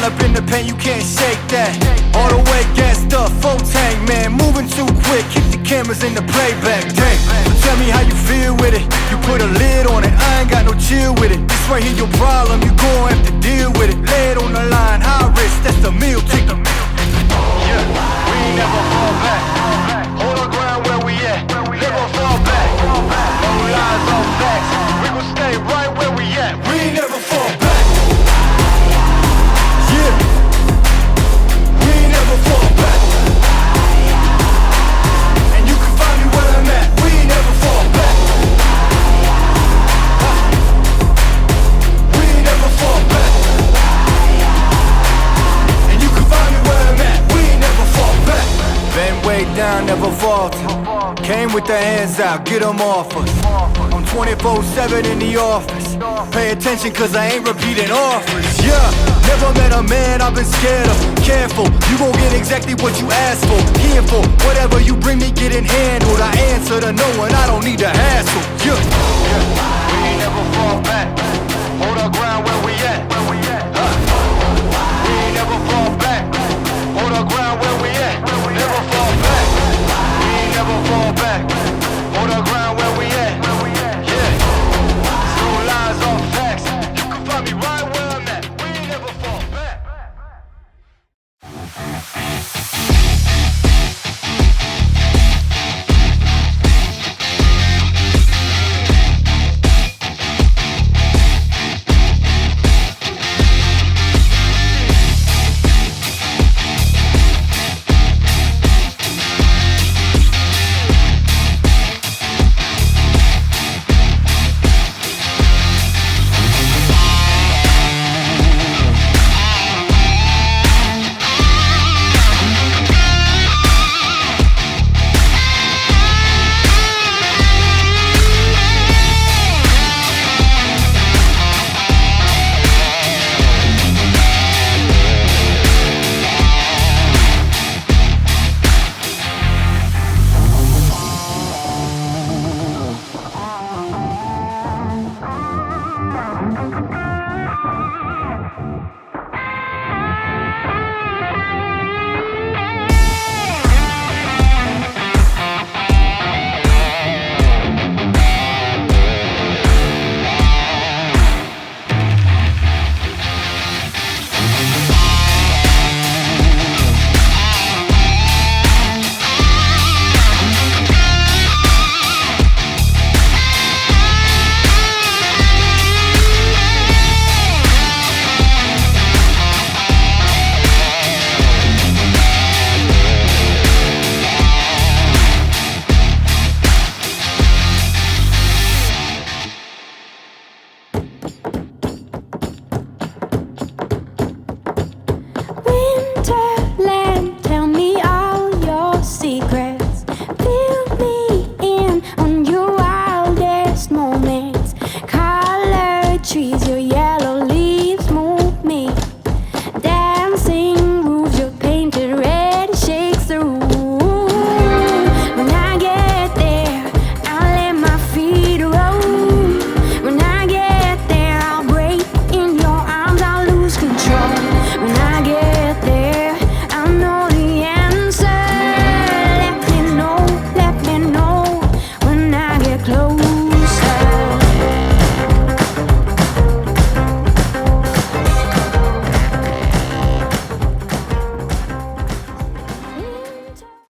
all up in the paint, you can't shake that. All the way gassed up, full tank, man, moving too quick. Keep the cameras in the playback. Dang, so tell me how you feel with it. You put a lid on it, I ain't got no chill with it. This right here your problem, you gon' have to deal with it. Lay it on the line, high risk, that's the meal ticket. Yeah, we ain't never fall back. Hold our ground where we at. Never fall back. No lies, all facts. We gon' stay right where we at. We ain't never fall back. Yeah, we ain't never fall back. And you can find me where I'm at. We ain't never fall back. We ain't never fall back. And you can find me where I'm at. We ain't never fall back. Been way down, never falter. Came with the hands out, get them off us. I'm 24/7 in the office. Pay attention cause I ain't repeating offers. Yeah, never met a man I've been scared of. Careful, you gon' get exactly what you asked for. Here for whatever you bring me, getting handled. I answer to no one, I don't need to hassle. Yeah.